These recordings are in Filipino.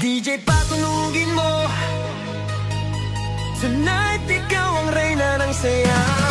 DJ patunugin mo. Tonight ikaw ang reyna ng sayaw.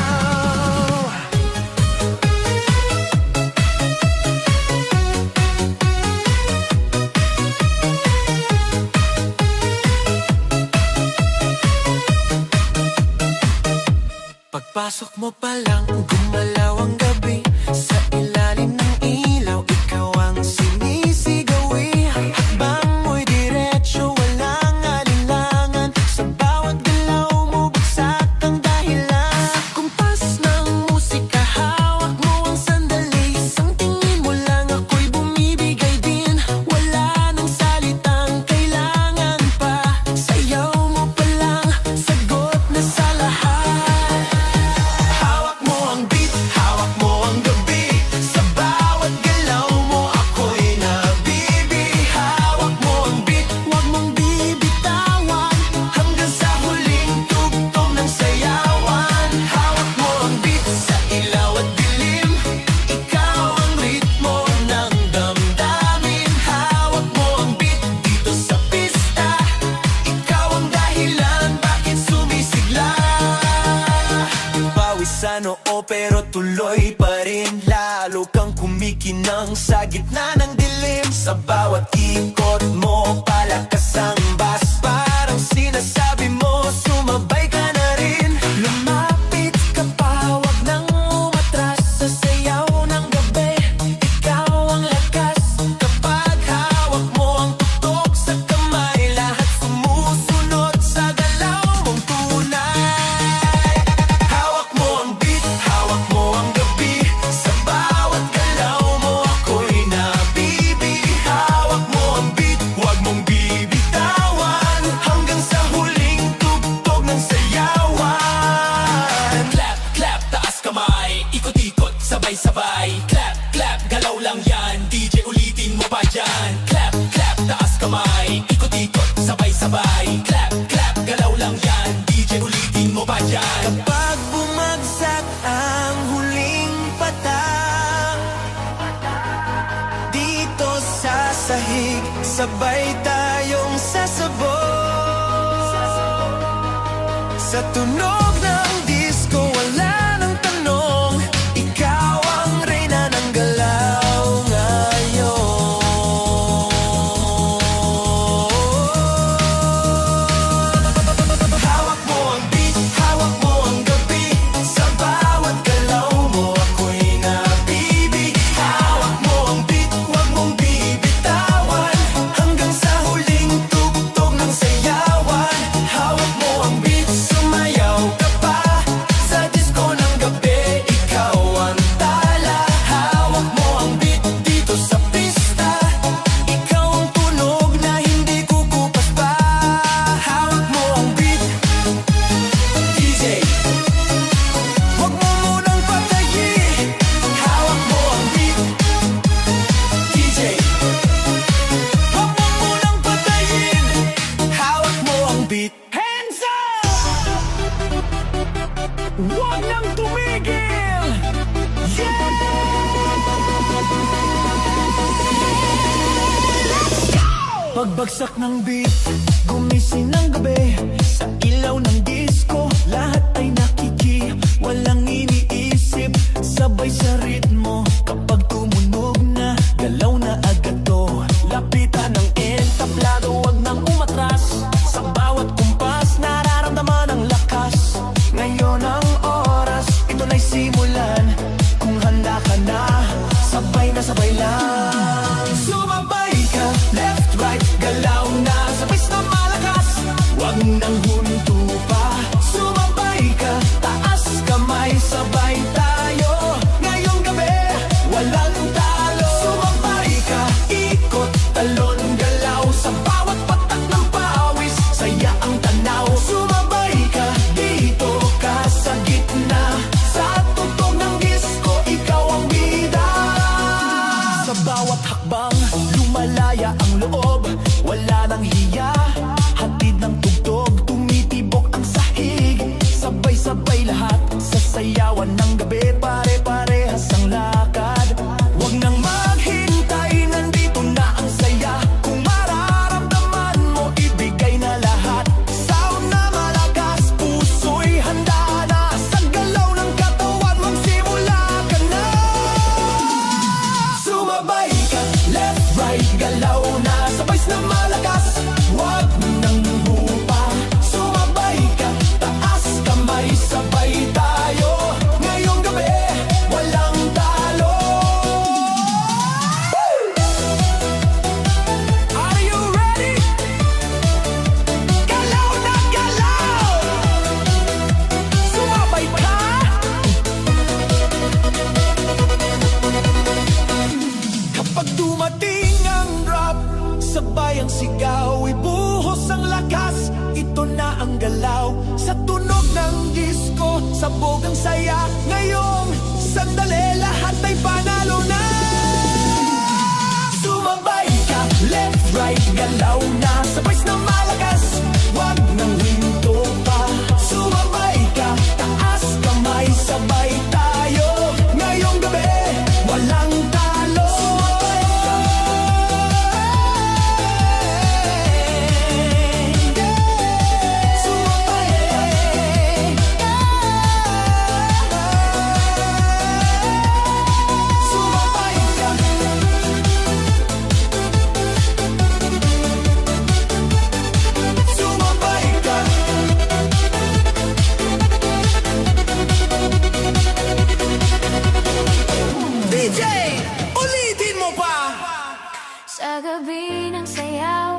Pagpasok mo pa lang, gumalaw ang gabi. Sa ilalim ng ilaw, ikaw ang sinisigawi. Hakbang mo'y diretso, walang alinlangan. Sa bawat galaw mo, bagsak ang dahilan. Sa kumpas ng musika, hawak mo ang sandali. Isang tingin mo lang, ako'y bumibigay din. Wala nang salitang kailangan pa. Sayaw mo pa lang, sagot na sa lahat. Oo, pero tuloy pa rin. Lalo kang kumikinang sa gitna ng dilim. Sa bawat ikot mo, palakas ang bas. Parang sinasabi mo, sumabay ka na rin. Lumapit ka pa, wag nang umatras. Sa sayaw ng gabi, ikaw ang lakas. Kapag hawak mo ang tutok sa kamay, lahat sumusunod sa galaw mong tunay. Hawak mo ang beat, hawak mo ang gabi. Sa bawat galaw mo, ako'y nabibi. Hawak mo ang beat, huwag mong bibitawan. Hanggang sa huling tugtog ng sayawan. Clap, clap, taas kamay. Ikot-ikot, sabay-sabay. Clap, clap, galaw lang yan. DJ ulitin mo pa dyan. Clap, clap, taas kamay. Ikot-ikot, sabay-sabay. Clap, clap, galaw lang yan. DJ ulitin mo pa dyan. Kapag bumagsak ang huling patak, dito sa sahig, sabay tayong sasabog. Sa tunog ng disco, wala nang tanong. Ikaw ang reyna ng galaw ngayon. Hawak mo ang beat, hawak mo ang gabi. Sa bawat galaw mo, ako'y nabibi. Hawak mo ang beat, huwag mong bibitawan. Hanggang sa huling tugtog ng sayawan. Hawak mo ang beat, sumayaw ka pa. Sa disco ng gabi, ikaw ang tala. Hawak mo ang beat dito sa pista. Ikaw ang tunog na hindi kukupas pa. Hawak mo ang beat, DJ. Huwag mo munang patayin. Hawak mo ang beat, DJ. Huwag mo munang patayin. Hawak mo ang beat. Hands up! Huwag nang tumigil! Yeah! Pagbagsak ng beat, gumising ng gabi. Sa ilaw ng disco, lahat ay nakiki. Walang iniisip, sabay sa ritmo. Kapag tumunog na, galaw na agad to. Lapitan ng entablado, wag nang umatras. Sa bawat kumpas, nararamdaman ang lakas. Ngayon ang oras, ito na'y simulan. Kung handa ka na, sabay lang. Sumabay ka, left, right, galaw na. Sabay na malakas, wag nang huminto pa. Sumabay ka, taas kamay, sabay tayo. Ngayong gabi, walang talo. Sumabay ka, ikot, talon, galaw. Sa bawat patak ng pawis, saya ang tanaw. Sumabay ka, dito ka sa gitna. Sa tugtog ng disco, ikaw ang bida. Sa bawat hakbang, lumalaya ang loob. Wala nang hiya, hatid ng tugtog. Tumitibok ang sahig, sabay-sabay lahat. Sa sayawan ng gabi, pare-parehas ang lakad. Huwag nang maghintay, nandito na ang saya. Kung mararamdaman sabay ang sigaw, ibuhos ang lakas, ito na ang galaw. Sa tunog ng disco, sabog ang saya. Ngayong sandali, lahat ay panalo na. Sumabay ka, left, right, galaw na, sabay na malakas, wag nang hinto pa. Sumabay ka, taas kamay, sabay tayo. Ngayong gabi, walang talo. Sa gabi ng sayaw,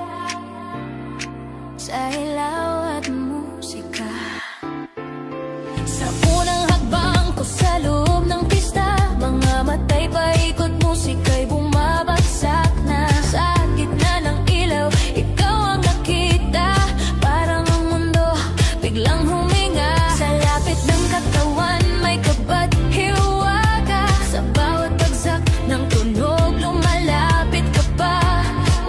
sa ilaw at musika, sa unang hakbang ko sa loob ng pista, mga matay paikot, musika'y bumabagsak na. Sa gitna ng ilaw, ikaw ang nakita, parang ang mundo biglang huminga. Sa lapit ng katawan, may kabat hiwaga, sa bawat bagsak ng tunog lumalapit ka pa.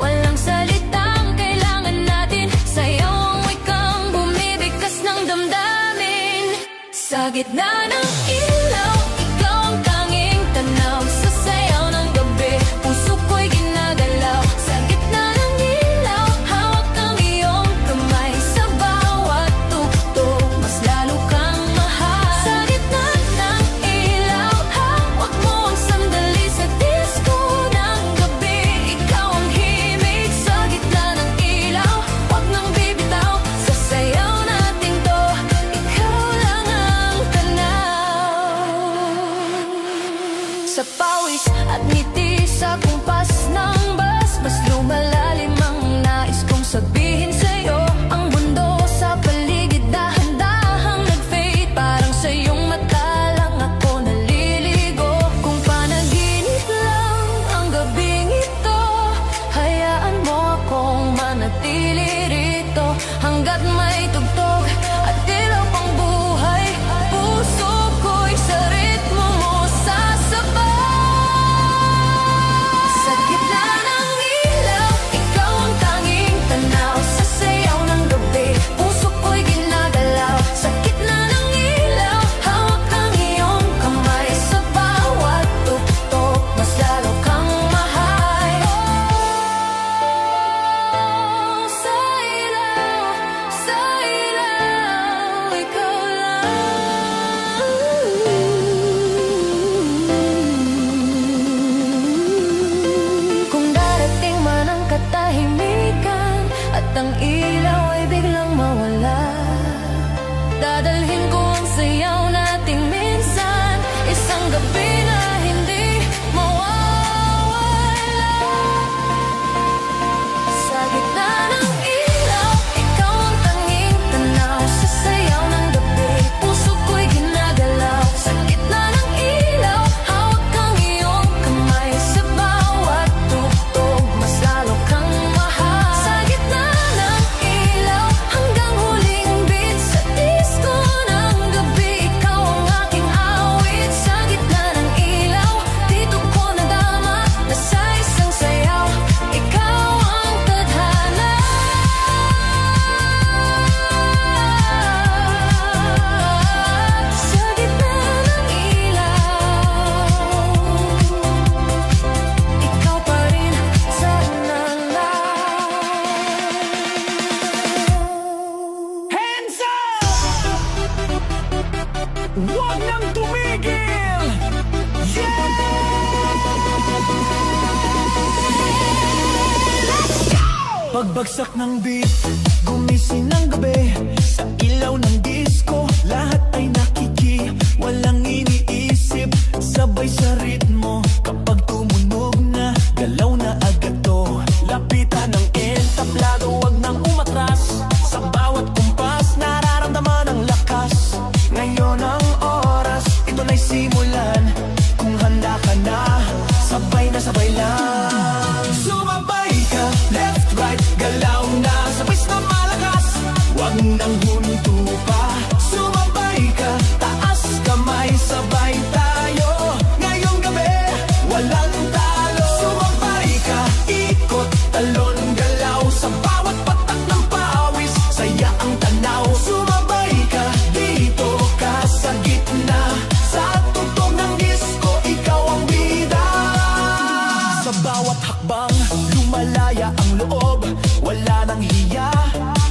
Walang salitang kailangan natin, sayaw ang wikang bumibigkas ng damdamin. Sa gitna ng ilaw, ikaw ang tanging tanaw, sa sayaw ng gabi, puso ko'y ginagalaw. Sa gitna ng ilaw, hawak ang iyong kamay, sa bawat tugtog, mas lalo kang mahal. Sa gitna ng ilaw, hawak mo ang sandali, sa disco ng gabi, ikaw ang himig. Sa gitna ng ilaw, wag nang bibitaw, sa sayaw natin to, ikaw lang ang tanaw. Sa pawis at ngiti, sa kumpas ng bus, mas lumalalim ang nais kong sabihin sa'yo. Ang mundo sa paligid dahan-dahang nag-fade, parang sa iyong mata lang ako naliligo. Kung panaginip lang ang gabing ito, hayaan mo akong manatili rito hanggat may tugtog at ilaw pang buhay. Puso ko'y sa ritmo mo sasabay. Sa gitna ng ilaw, ikaw ang tanging tanaw, sa sayaw ng gabi, puso ko'y ginagalaw. Sa gitna ng ilaw, hawak ang iyong kamay, sa bawat tugtog, mas lalo kang mahal. Oh, sa ilaw, ikaw lang. Kung darating man ang katahimikan at ang ilaw ay biglang mawala, dadalhin ko ang sayaw nating minsan, isang gabi na hindi mawawala. Sa gitna ng ilaw, ikaw ang tanging tanaw, sa sayaw ng gabi, puso ko'y ginagalaw. Sa gitna ng ilaw, hawak ang iyong kamay, sa bawat tugtog, mas lalo kang mahal. Sa gitna ng ilaw, hanggang huling beat, sa disco ng gabi, ikaw ang aking awit. Sa gitna ng ilaw, dito ko nadama na sa isang sayaw, ikaw ang tadhana. Sa gitna ng ilaw, ikaw pa rin sa nanaw. Hands up! Huwag nang tumigil! Yeah! Let's go! Pagbagsak ng beat, gumising ng gabi, sa ilaw ng disco, lahat ay nakiki, walang iniisip, sabay sa ritmo. Kapag tumunog na, galaw na agad to, lapitan ng entablado, wag nang umatras. Sa bawat kumpas, nararamdaman ang lakas. Ngayon ang oras, ito na'y simulan. Kung handa ka na, sabay lang. Sumabay ka, left, malaya ang loob, wala nang hiya.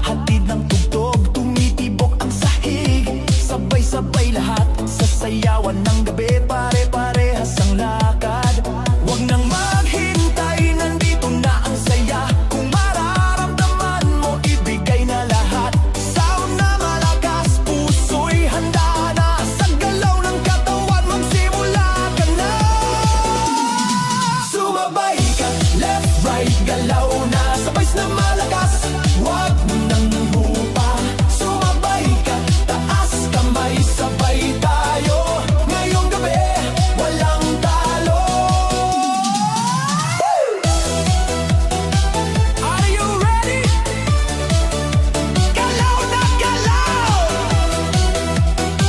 Hatid ng tugtog, tumitibok ang sahig. Sabay-sabay lahat, sasayawan ng gabi. Pare-parehas ang lakad, wag nang maghintay, nandito na ang saya. Kung mararamdaman mo, ibigay na lahat. Sound na malakas, puso'y handa na. Sa galaw ng katawan, magsimula ka na. Sumabay ka, left, right, galaw na. Sabay na malakas, wag nang hupa. Sumabay ka, taas kamay, sabay tayo. Ngayong gabi, walang talo. Are you ready? Galaw na galaw!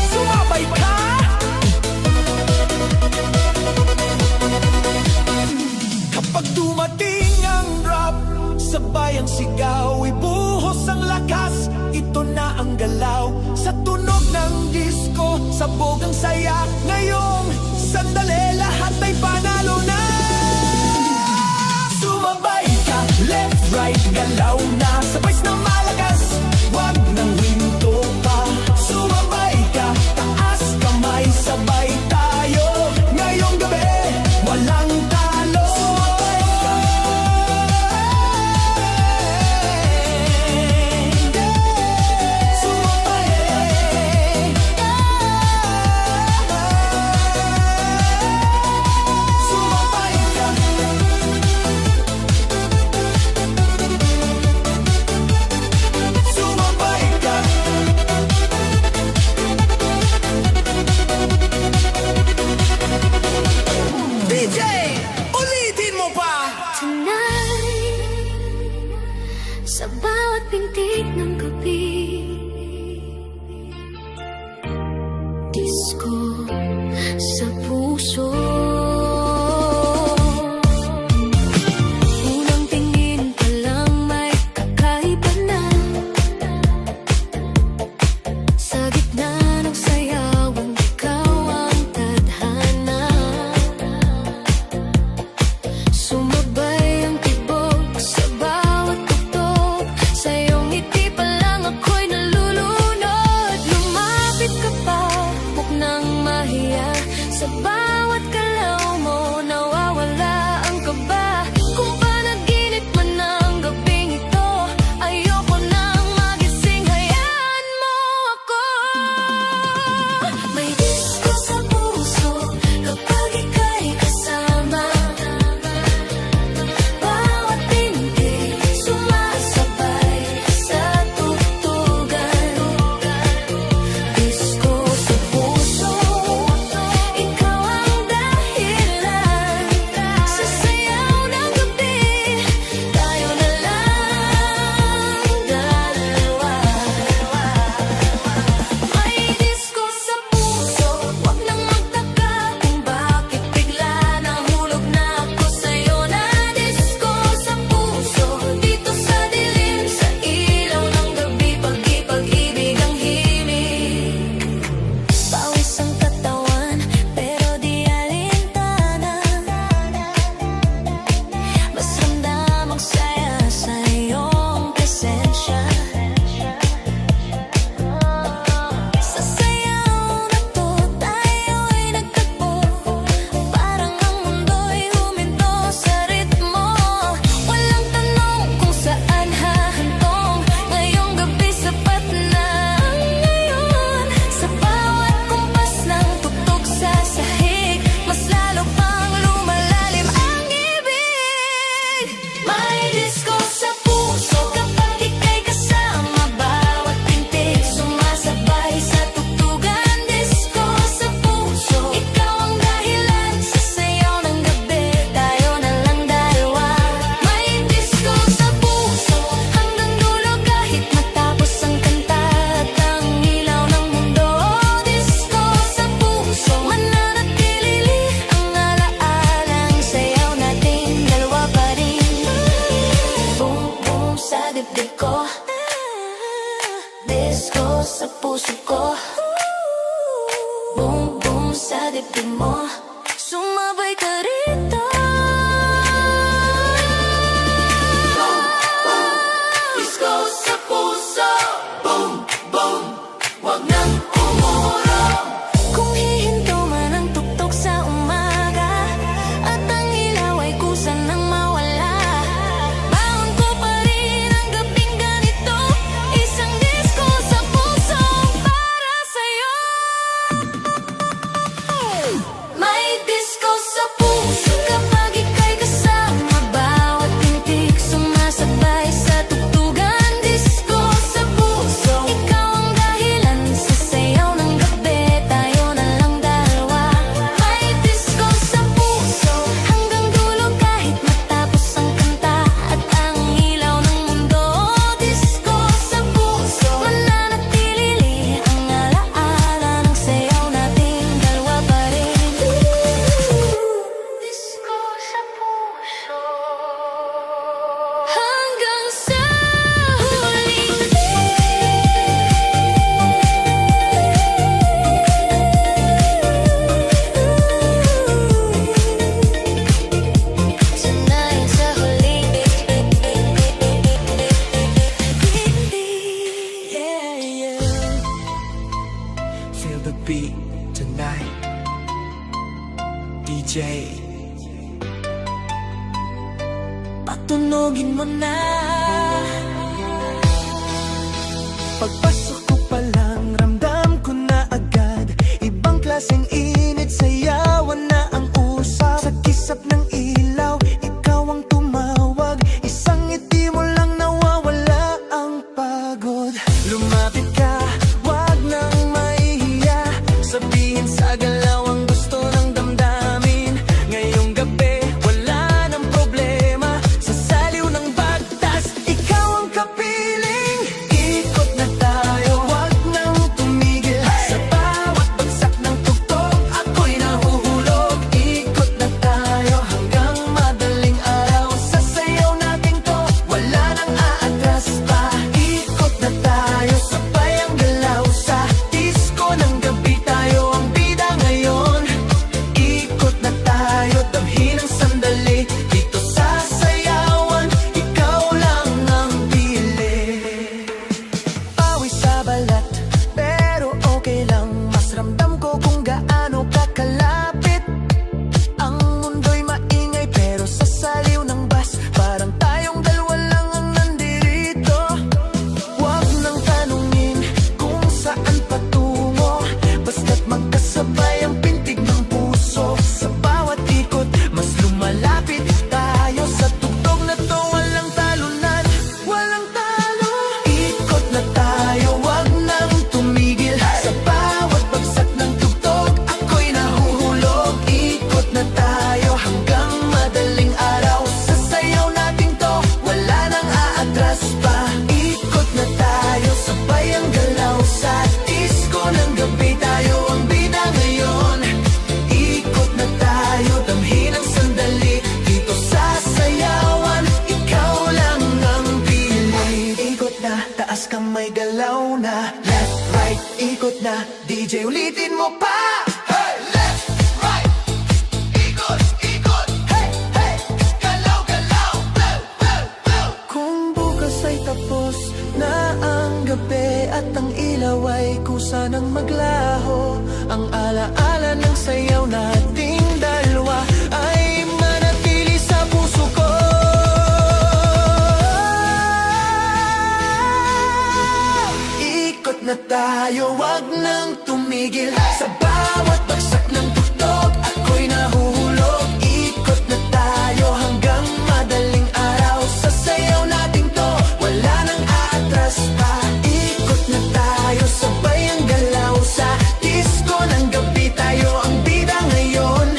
Sumabay ka! Kapag dumating ang rap, sabay ang sigaw, ibuhos ang lakas. Ito na ang galaw, sa tunog ng disco, sabog ang saya. Ngayong sandali, lahat ay panalo na. Sumabay ka, left, right, galaw na. Sabay na malakas, wag nang winto pa. Sumabay ka, taas kamay, sabay tayo. Ngayong gabi, walang talo. Sumabay ka. Sumabay ka. Sumabay ka. DJ, ulitin mo pa. Tonight, sa bawat pintig ng gabi, disco sa puso. Unang tingin pa lang may kakaiba na. Sa gitna ng sayawan, ikaw ang tadhana. Sumabay ang tibok sa bawat tugtog. Sa iyong ngiti pa lang ako'y nalulunod. Lumapit ka pa, huwag nang mahiya. Sa bawat galaw mo, nawawala ang kaba. Kung panaginip man ang gabing ito, ayoko nang magising, hayaan mo ako. May disco sa puso kapag ika'y kasama. Bawat pintig sumasabay sa tugtugan. Disco sa puso, ikaw ang dahilan. Sa sayaw ng gabi, tayo na lang dalawa. May disco sa puso, wag nang magtaka kung bakit bigla nahulog na ako sa'yo. Na disco sa puso, dito sa dilim, sa ilaw ng gabi, pag-ibig ang himig. Pawis ang katawan, pero di alintana. Mas ramdam ang saya sa iyong presensya. Sa sayaw na to, tayo'y nagtagpo. Parang ang mundo'y huminto sa ritmo. Walang tanong kung saan hahantong. Ngayong gabi sapat na ang ngayon. Sa bawat kumpas ng tugtog sa sahig, mas lalo pang lumalalim ang ibig. May disco sa puso kapag ika'y kasama. Bawat pintig sumasabay sa tugtugan. Disco sa puso, ikaw ang dahilan. Sa sayaw ng gabi, tayo na lang dalawa. May disco sa puso, hanggang dulo kahit matapos ang kanta at ang ilaw ng mundo. Disco sa puso, mananatili ang alaalang sayaw nating dalawa pa rin. Boom, boom sa dibdib ko, disco sa puso ko. Boom, boom sa dibdib mo, sumabay ka rito. mo na. Pagpasok ko pa lang, ramdam ko na agad. Ibang klaseng init, sayawan na ang usap. Sa kisap ng ilaw, ikaw ang tumawag. Isang ngiti mo lang nawawala ang pagod. Lumapit ka, wag nang mahihiya. Sabihin sa galaw ang gusto ng damdamin. Ngayong gabi, wala nang problema. Sa saliw ng bagtas, ikaw ang kapiling. Ikot na tayo, wag nang tumigil. Sa bawat bagsak ng tugtog, ako'y nahuhulog. Ikot na tayo hanggang madaling araw. Sa sayaw natin to, wala nang aatras pa. Ikot na tayo, sabay ang galaw. Sa disco ng gabi, tayo ang bida ngayon. Ikot na tayo, damhin ang sandali. Dito sa sayawan, ikaw lang ang pili. Pawis sa balat, pero okay lang. Mas ramdam ko kung gaano kakalapit. Ang mundo'y maingay, pero sa saliw ng bus, parang tayong dalawa lang ang nandirito. Huwag nang tanungin kung saan patungo, basta't magkasabay ang pintig ng puso. Sa bawat ikot, mas lumalapit tayo. Sa tugtog na to, walang talunan, walang talo. Ikot na tayo, wag nang tumigil. Sa bawat bagsak ng tugtog, ako'y nahuhulog. Ikot na tayo hanggang madaling araw. Sa sayaw natin to, wala nang aatras pa. Ikot na tayo, sabay ang galaw. Sa disco ng gabi, tayo ang bida ngayon. Ikot na tayo, damhin ang sandali. Dito sa sayawan, ikaw lang ang pili. Ikot na, taas kamay, galaw na. Left, right, ikot na. DJ, ulitin mo pa. Hey, left, right, ikot, ikot. Hey, hey, galaw, galaw. Blow, blow, blow. Kung bukas ay tapos na ang gabi at ang ilaw ay kusa ng maglaho, ang alaala ng sayaw nating dalawa ay manatili sa puso ko. Ikot na tayo, wag nang tumigil. Sa bawat bagsak ng tugtog, ako'y nahuhulog. Ikot na tayo hanggang madaling araw. Sa sayaw natin to, wala nang aatras pa. Ikot na tayo, sabay ang galaw. Sa disco ng gabi, tayo ang bida ngayon.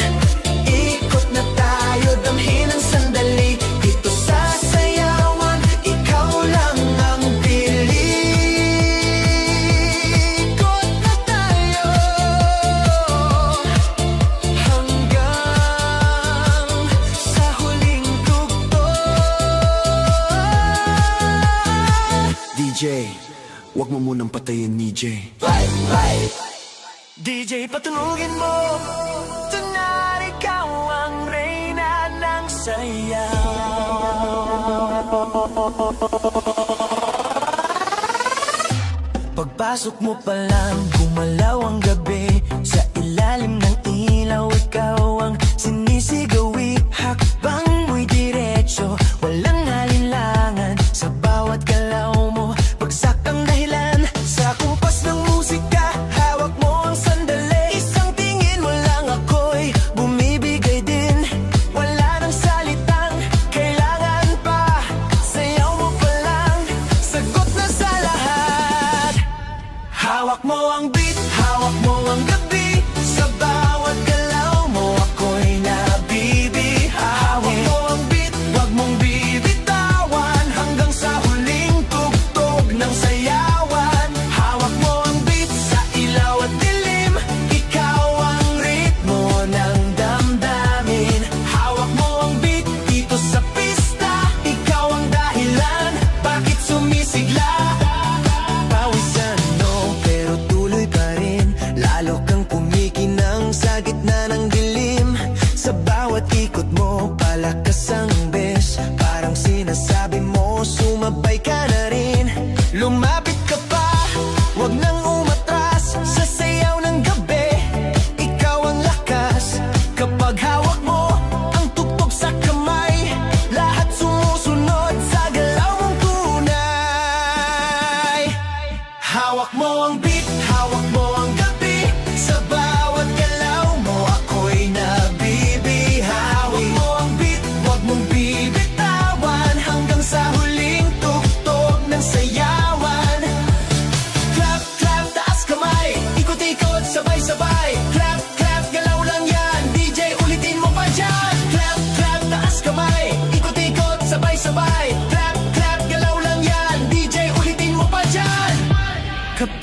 Ikot na tayo, damhin ang sandali. Dito sa sayawan, ikaw lang ang pili. Ikot na tayo hanggang sa huling tugtog. DJ, wag mo munang patayin ni J. DJ, patunugin mo. Tonight, ikaw ang reyna ng sayaw. Pagpasok mo pa lang, gumalaw ang gabi. Sa ilalim ng ilaw, ikaw ang sinisigawi. Hakbang mo'y diretso, walang alinlangan. Sa bawat galaw mo, bagsak ang dahilan. Sa kumpas ng musika, hawak mo ang sandali. Isang tingin mo lang, ako'y bumibigay din. Wala nang salitang kailangan pa. Sayaw mo pa lang, sagot na sa lahat. Hawak mo ang beat, hawak mo ang gabi. Sa bawat galaw mo, ako'y nabibi. Hawak mo ang beat, wag mong bibitawan. Hanggang sa huling tugtog ng sayawan. Hawak mo ang beat, sa ilaw at dilim. Ikaw ang ritmo ng damdamin. Hawak mo ang beat, dito sa pista. Ikaw ang dahilan, bakit sumisigla. Pawisan no, pero tuloy pa rin. Lalo kang kumikinang sa gitna ng dilim. Sa bawat ikot mo, palakas ang bes. Parang sinasabi mo, sumabay ka na rin. Lumapit ka pa, wag nang umatras. Sa sayaw ng gabi, ikaw ang lakas. Kapag hawak mo ang tugtog sa kamay, lahat sumusunod.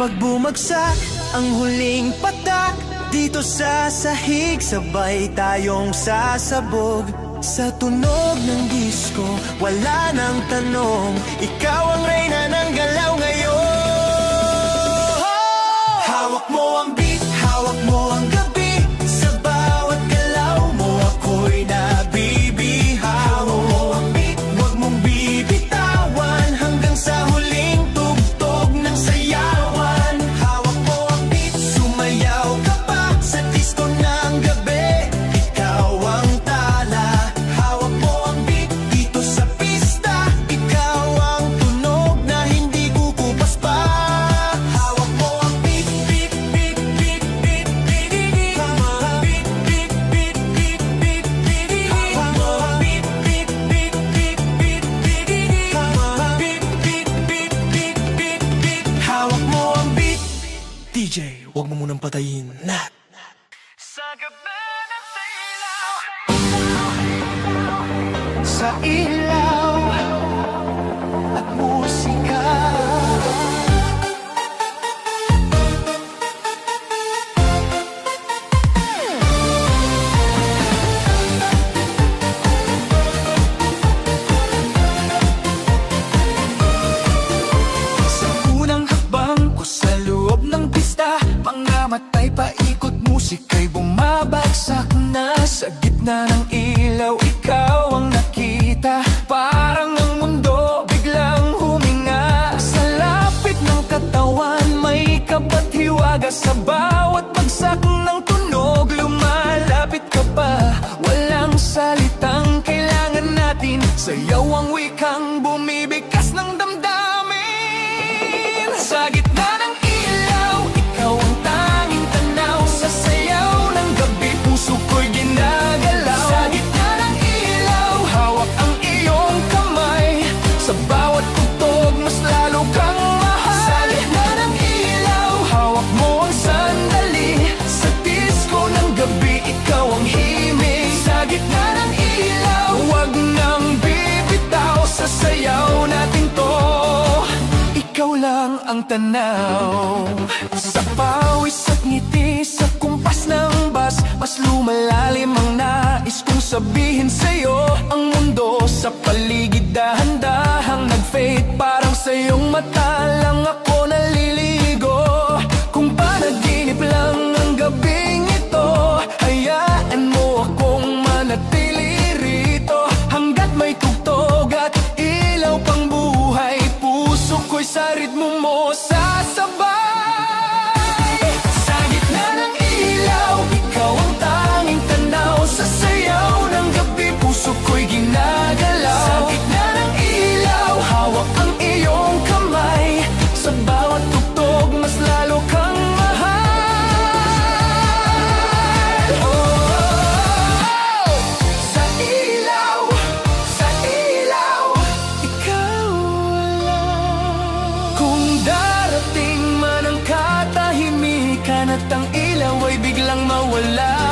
Kapag bumagsak ang huling patak dito sa sahig, sabay tayong sasabog. Sa tunog ng disko, wala nang tanong, ikaw ang reyna ng galaw ngayon. Hawak mo ang beat, hawak mo ang gabi, sa bawat galaw mo ako'y nabibihaw. Hawak mo ang beat, huwag mong bibitawan, hanggang sa huling tugtog ng sayawan. Hawak mo ang beat, sumayaw ka pa sa disco ng gabi, ikaw ang tala. Hawak mo ang beat dito sa pista, ikaw ang tunog na hindi kukupas pa. Hawak mo ang beat, beat, beat, beat, beat, beat, beat. Beat, beat, beat, beat, beat, beat. Hawak mo ang beat, beat, beat, beat, beat, beat, beat. Beat, beat, beat, beat, beat, beat. Hawak mo ang beat. DJ, huwag mo munang patayin. Nat. Sa gabi ng ilaw, sa ilaw at musika. Sa unang hakbang ko sa loob ng pista, mga matay paikot, musika'y bumabagsak na. Sa gitna ng ilaw, ikaw ang nakita, parang ang mundo biglang huminga. Sa lapit ng katawan, may kabathiwaga, sa bawat bagsak ng tunog, lumalapit ka pa. Walang salitang kailangan natin, sayaw ang wikang bumibigkas ng damdamin. Sa gitna ng ilaw, ikaw ang tanging tanaw, sa sayaw ng gabi, puso ko'y ginagalaw. Sa gitna ng ilaw, hawak ang iyong kamay, sa bawat tugtog, mas lalo kang mahal. Sa gitna ng ilaw, hawak mo ang sandali, sa disco ng gabi, ikaw ang himig. Sa gitna ng ilaw, huwag nang bibitaw, sa sayaw natin to, ikaw lang ang tanaw. Sa pawis at ngiti, sa kumpas ng bas, mas lumalalim ang nais kong sabihin sa'yo. Ang mundo sa paligid dahan-dahang nag-fade, parang sa iyong mata lang ako naliligo. Kung panaginip lang ang gabing ito, hayaan mo akong manatili rito, hanggat may tugtog at ilaw pang buhay, puso ko'y sa ritmo mo sasabay. Sa gitna ng ilaw, ikaw ang tanging tanaw, sa sayaw ng gabi, puso ko'y ginagalaw. Sa gitna ng ilaw, hawak ang iyong kamay, sa bawat tugtog, mas lalo kang mahal. Oh, sa ilaw, ikaw lang. Kung darating man ang katahimikan at ang ilaw ay biglang mawala,